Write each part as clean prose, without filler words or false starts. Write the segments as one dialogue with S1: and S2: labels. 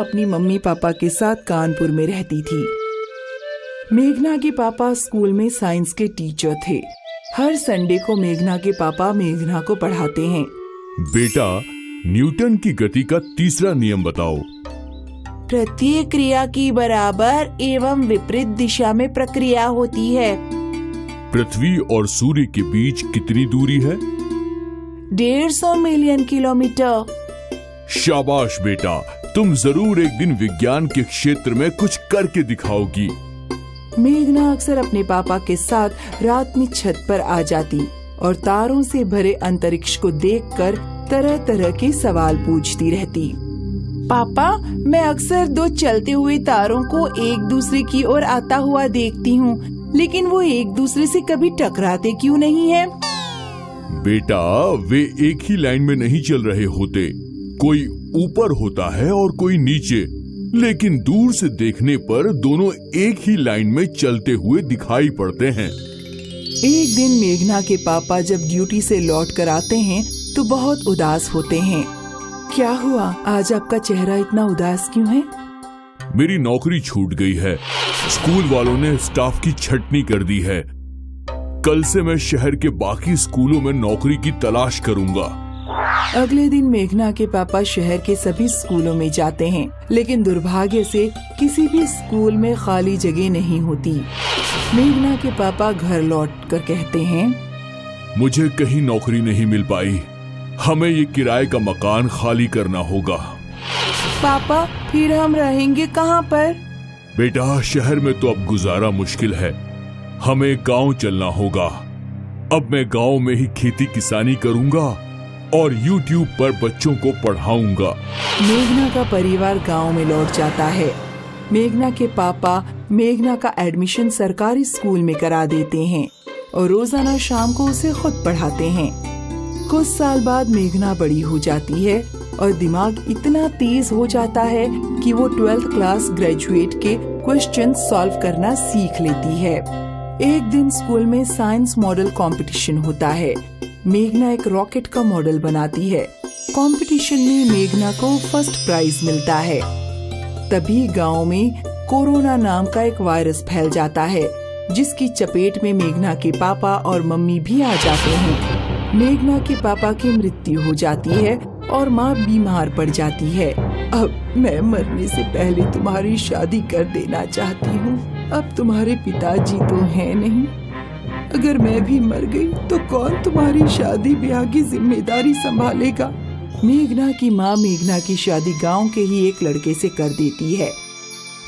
S1: अपनी mummy papa के साथ कानपुर में रहती थी। मेघना के पापा स्कूल में साइंस के टीचर थे। हर संडे को मेघना के पापा मेघना को पढ़ाते हैं।
S2: बेटा, न्यूटन की गति का तीसरा नियम बताओ।
S1: प्रत्येक क्रिया की बराबर एवं विपरीत दिशा में प्रक्रिया होती है।
S2: पृथ्वी और सूर्य के बीच कितनी दूरी है?
S1: 150 मिलियन किलोमीटर।
S2: शाबाश बेटा, तुम जरूर एक दिन विज्ञान के क्षेत्र में कुछ करके दिखाओगी।
S1: मेघना अक्सर अपने पापा के साथ रात में छत पर आ जाती और तारों से भरे अंतरिक्ष को देखकर तरह तरह के सवाल पूछती रहती। पापा, मैं अक्सर दो चलते हुए तारों को एक दूसरे की ओर आता हुआ देखती हूँ, लेकिन वो एक दूसरे से कभी टकराते क्यों नहीं है?
S2: बेटा, वे एक ही लाइन में नहीं चल रहे होते। कोई ऊपर होता है और कोई नीचे, लेकिन दूर से देखने पर दोनों एक ही लाइन में चलते हुए दिखाई पड़ते हैं।
S1: एक दिन मेघना के पापा जब ड्यूटी से लौट कर आते हैं तो बहुत उदास होते हैं। क्या हुआ, आज आपका चेहरा इतना उदास क्यों है?
S2: मेरी नौकरी छूट गई है। स्कूल वालों ने स्टाफ की छटनी कर दी है। कल से मैं शहर के बाकी स्कूलों में नौकरी की तलाश करूंगा।
S1: अगले दिन मेघना के पापा शहर के सभी स्कूलों में जाते हैं, लेकिन दुर्भाग्य से किसी भी स्कूल में खाली जगह नहीं होती। मेघना के पापा घर लौटकर कहते हैं,
S2: मुझे कहीं नौकरी नहीं मिल पाई। हमें ये किराए का मकान खाली करना होगा।
S1: पापा, फिर हम रहेंगे कहाँ पर?
S2: बेटा, शहर में तो अब गुजारा मुश्किल है। हमें गांव चलना होगा। अब मैं गांव में ही खेती किसानी करूंगा और YouTube पर बच्चों को पढ़ाऊंगा।
S1: मेघना का परिवार गांव में लौट जाता है। मेघना के पापा मेघना का एडमिशन सरकारी स्कूल में करा देते हैं और रोजाना शाम को उसे खुद पढ़ाते हैं। कुछ साल बाद मेघना बड़ी हो जाती है और दिमाग इतना तेज हो जाता है कि वो 12th क्लास ग्रेजुएट के क्वेश्चन सॉल्व करना सीख लेती है। एक दिन स्कूल में साइंस मॉडल कंपटीशन होता है। मेघना एक रॉकेट का मॉडल बनाती है। कंपटीशन में मेघना को फर्स्ट प्राइज मिलता है। तभी गांव में कोरोना नाम का एक वायरस फैल जाता है, जिसकी चपेट में मेघना के पापा और मम्मी भी आ जाते हैं। मेघना के पापा की मृत्यु हो जाती है और माँ बीमार पड़ जाती है। अब मैं मरने से पहले तुम्हारी शादी कर देना चाहती हूँ। अब तुम्हारे पिताजी तो हैं नहीं। अगर मैं भी मर गई तो कौन तुम्हारी शादी ब्याह की जिम्मेदारी संभालेगा? मेघना की माँ मेघना की शादी गांव के ही एक लड़के से कर देती है।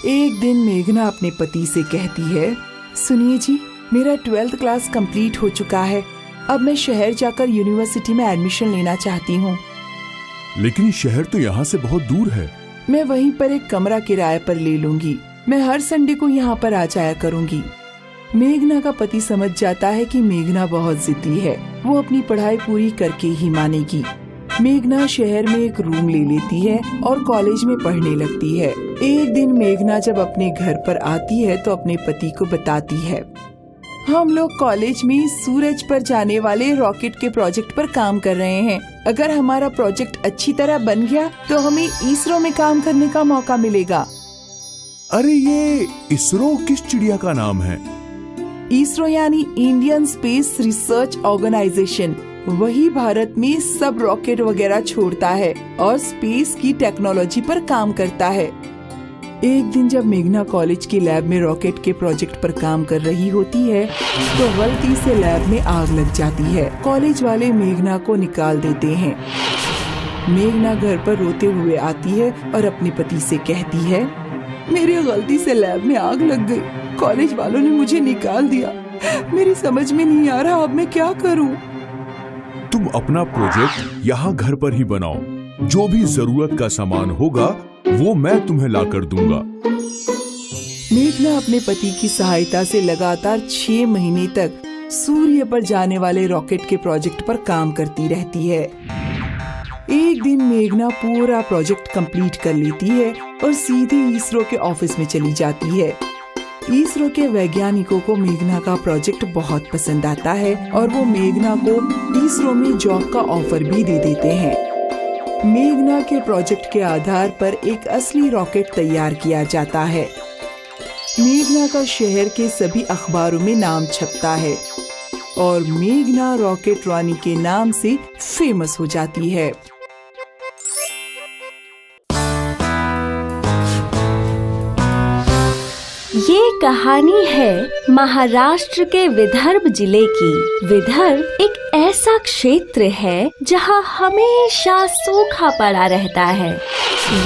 S1: एक दिन मेघना अपने पति से कहती है, सुनिए जी, मेरा 12th क्लास कंप्लीट हो चुका है। अब मैं शहर जाकर यूनिवर्सिटी में एडमिशन लेना चाहती हूँ।
S2: लेकिन शहर तो यहाँ से बहुत दूर है।
S1: मैं वहीं पर एक कमरा किराए पर ले लूंगी। मैं हर संडे को यहाँ पर आ जाया करूँगी। मेघना का पति समझ जाता है कि मेघना बहुत जिद्दी है। वो अपनी पढ़ाई पूरी करके ही मानेगी। मेघना शहर में एक रूम ले लेती है और कॉलेज में पढ़ने लगती है। एक दिन मेघना जब अपने घर पर आती है तो अपने पति को बताती है, हम लोग कॉलेज में सूरज पर जाने वाले रॉकेट के प्रोजेक्ट पर काम कर रहे हैं। अगर हमारा प्रोजेक्ट अच्छी तरह बन गया तो हमें इसरो में काम करने का मौका मिलेगा।
S2: अरे, ये इसरो किस चिड़िया का नाम है?
S1: इसरो यानी इंडियन स्पेस रिसर्च ऑर्गेनाइजेशन। वही भारत में सब रॉकेट वगैरह छोड़ता है और स्पेस की टेक्नोलॉजी पर काम करता है। एक दिन जब मेघना कॉलेज की लैब में रॉकेट के प्रोजेक्ट पर काम कर रही होती है तो गलती से लैब में आग लग जाती है। कॉलेज वाले मेघना को निकाल देते हैं। मेघना घर पर रोते हुए आती है और अपने पति से कहती है, मेरी गलती से लैब में आग लग गई। कॉलेज वालों ने मुझे निकाल दिया। मेरी समझ में नहीं आ रहा अब मैं क्या करूं।
S2: तुम अपना प्रोजेक्ट यहाँ घर पर ही बनाओ। जो भी जरूरत का सामान होगा वो मैं तुम्हें ला कर दूंगा।
S1: मेघना अपने पति की सहायता से लगातार 6 महीने तक सूर्य पर जाने वाले रॉकेट के प्रोजेक्ट पर काम करती रहती है। एक दिन मेघना पूरा प्रोजेक्ट कंप्लीट कर लेती है और सीधे इसरो के ऑफिस में चली जाती है। इसरो के वैज्ञानिकों को मेघना का प्रोजेक्ट बहुत पसंद आता है और वो मेघना को इसरो में जॉब का ऑफर भी दे देते हैं। मेघना के प्रोजेक्ट के आधार पर एक असली रॉकेट तैयार किया जाता है। मेघना का शहर के सभी अखबारों में नाम छपता है और मेघना रॉकेट रानी के नाम से फेमस हो जाती है।
S3: ये कहानी है महाराष्ट्र के विदर्भ जिले की। विदर्भ एक ऐसा क्षेत्र है जहाँ हमेशा सूखा पड़ा रहता है।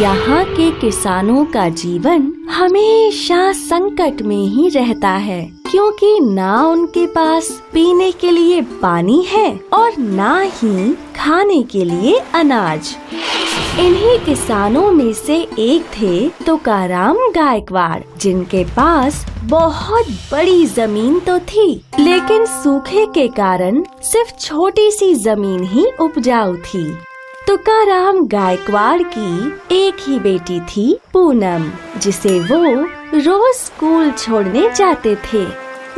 S3: यहाँ के किसानों का जीवन हमेशा संकट में ही रहता है, क्योंकि ना उनके पास पीने के लिए पानी है और ना ही खाने के लिए अनाज। इन्हीं किसानों में से एक थे तुकाराम गायकवाड़, जिनके पास बहुत बड़ी जमीन तो थी, लेकिन सूखे के कारण सिर्फ छोटी सी जमीन ही उपजाऊ थी। तुकाराम गायकवाड़ की एक ही बेटी थी, पूनम, जिसे वो रोज स्कूल छोड़ने जाते थे।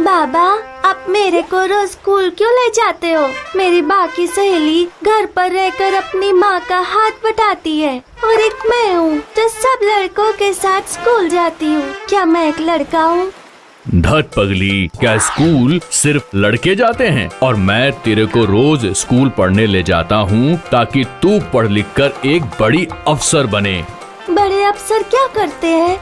S3: बाबा, आप मेरे को रोज स्कूल क्यों ले जाते हो? मेरी बाकी सहेली घर पर रहकर अपनी माँ का हाथ बटाती है और एक मैं हूँ जो सब लड़कों के साथ स्कूल जाती हूँ। क्या मैं एक लड़का हूँ?
S4: धत पगली, क्या स्कूल सिर्फ लड़के जाते हैं? और मैं तेरे को रोज स्कूल पढ़ने ले जाता हूँ ताकि तू पढ़ लिख कर एक बड़ी अफसर बने।
S3: बड़े अफसर क्या करते हैं?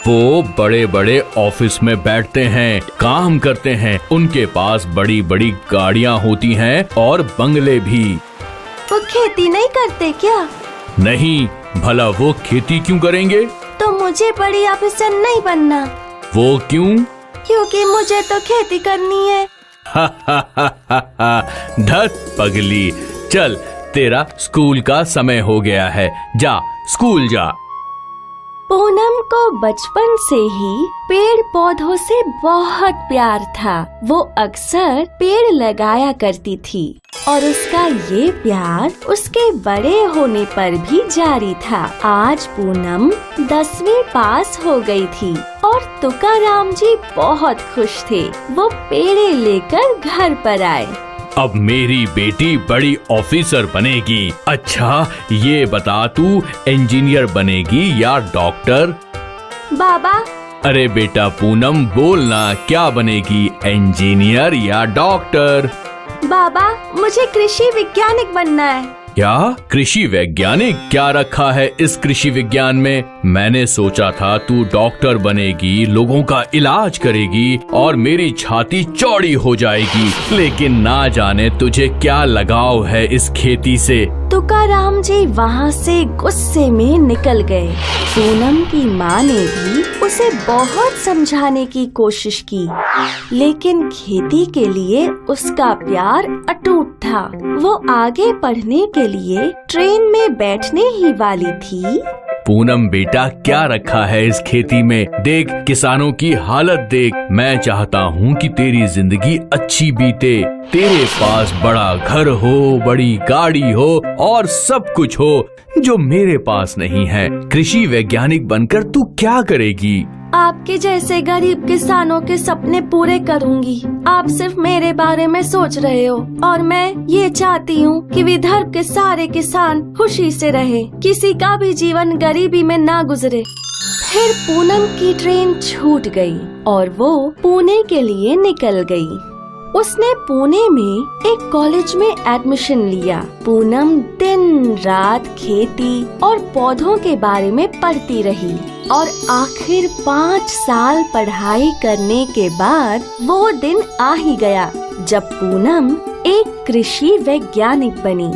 S4: वो बड़े बड़े ऑफिस में बैठते हैं, काम करते हैं, उनके पास बड़ी बड़ी गाड़ियाँ होती हैं और बंगले भी।
S3: वो खेती नहीं करते क्या?
S4: नहीं, भला वो खेती क्यों करेंगे?
S3: तो मुझे बड़ी अफसर नहीं बनना।
S4: वो क्यों?
S3: क्योंकि मुझे तो खेती करनी है।
S4: धत पगली, चल तेरा स्कूल का समय हो गया है, जा स्कूल जा।
S3: पूनम को बचपन से ही पेड़ पौधों से बहुत प्यार था। वो अक्सर पेड़ लगाया करती थी और उसका ये प्यार उसके बड़े होने पर भी जारी था। आज पूनम 10वीं पास हो गई थी और तुकाराम जी बहुत खुश थे। वो पेड़े लेकर घर पर आए।
S4: अब मेरी बेटी बड़ी ऑफिसर बनेगी। अच्छा, ये बता तू इंजीनियर बनेगी या डॉक्टर?
S3: बाबा।
S4: अरे बेटा पूनम, बोलना, क्या बनेगी, इंजीनियर या डॉक्टर?
S3: बाबा, मुझे कृषि वैज्ञानिक बनना है।
S4: क्या कृषि वैज्ञानिक? क्या रखा है इस कृषि विज्ञान में? मैंने सोचा था तू डॉक्टर बनेगी, लोगों का इलाज करेगी और मेरी छाती चौड़ी हो जाएगी, लेकिन ना जाने तुझे क्या लगाव है इस खेती से।
S3: तुकाराम जी वहाँ से गुस्से में निकल गए। पूनम की माँ ने भी उसे बहुत समझाने की कोशिश की, लेकिन खेती के लिए उसका प्यार अटूट था। वो आगे पढ़ने के लिए ट्रेन में बैठने ही वाली थी।
S4: पूनम बेटा, क्या रखा है इस खेती में? देख किसानों की हालत देख। मैं चाहता हूँ कि तेरी जिंदगी अच्छी बीते, तेरे पास बड़ा घर हो, बड़ी गाड़ी हो और सब कुछ हो जो मेरे पास नहीं है। कृषि वैज्ञानिक बनकर तू क्या करेगी?
S3: आपके जैसे गरीब किसानों के सपने पूरे करूंगी। आप सिर्फ मेरे बारे में सोच रहे हो और मैं ये चाहती हूँ कि विदर्भ के सारे किसान खुशी से रहे, किसी का भी जीवन गरीबी में ना गुजरे। फिर पूनम की ट्रेन छूट गई और वो पुणे के लिए निकल गई। उसने पुणे में एक कॉलेज में एडमिशन लिया। पूनम दिन रात खेती और पौधों के बारे में पढ़ती रही और आखिर 5 साल पढ़ाई करने के बाद वो दिन आ ही गया जब पूनम एक कृषि वैज्ञानिक बनी।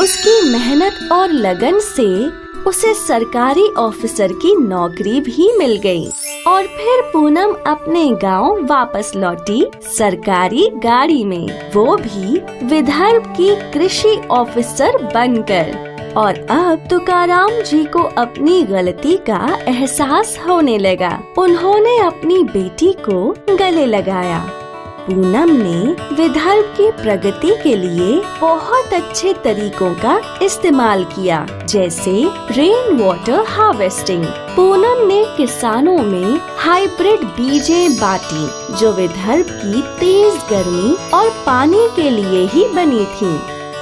S3: उसकी मेहनत और लगन से उसे सरकारी ऑफिसर की नौकरी भी मिल गई और फिर पूनम अपने गांव वापस लौटी सरकारी गाड़ी में, वो भी विदर्भ की कृषि ऑफिसर बनकर। और अब तुकाराम जी को अपनी गलती का एहसास होने लगा। उन्होंने अपनी बेटी को गले लगाया। पूनम ने विदर्भ की प्रगति के लिए बहुत अच्छे तरीकों का इस्तेमाल किया, जैसे रेन वाटर हार्वेस्टिंग। पूनम ने किसानों में हाइब्रिड बीजें बांटी जो विदर्भ की तेज गर्मी और पानी के लिए ही बनी थी।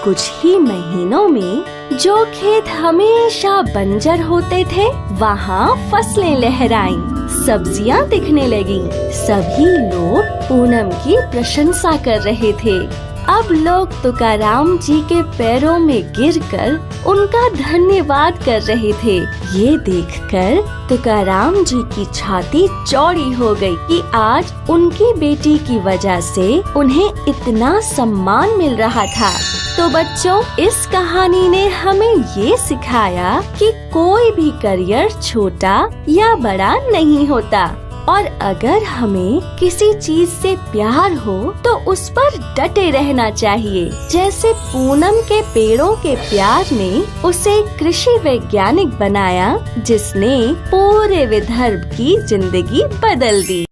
S3: कुछ ही महीनों में जो खेत हमेशा बंजर होते थे वहाँ फसलें लहराईं, सब्जियाँ दिखने लगीं। सभी लोग पूनम की प्रशंसा कर रहे थे। अब लोग तुकाराम जी के पैरों में गिरकर उनका धन्यवाद कर रहे थे। ये देखकर तुकाराम जी की छाती चौड़ी हो गई कि आज उनकी बेटी की वजह से उन्हें इतना सम्मान मिल रहा था। तो बच्चों, इस कहानी ने हमें ये सिखाया कि कोई भी करियर छोटा या बड़ा नहीं होता, और अगर हमें किसी चीज से प्यार हो तो उस पर डटे रहना चाहिए। जैसे पूनम के पेड़ों के प्यार ने उसे कृषि वैज्ञानिक बनाया, जिसने पूरे विदर्भ की जिंदगी बदल दी।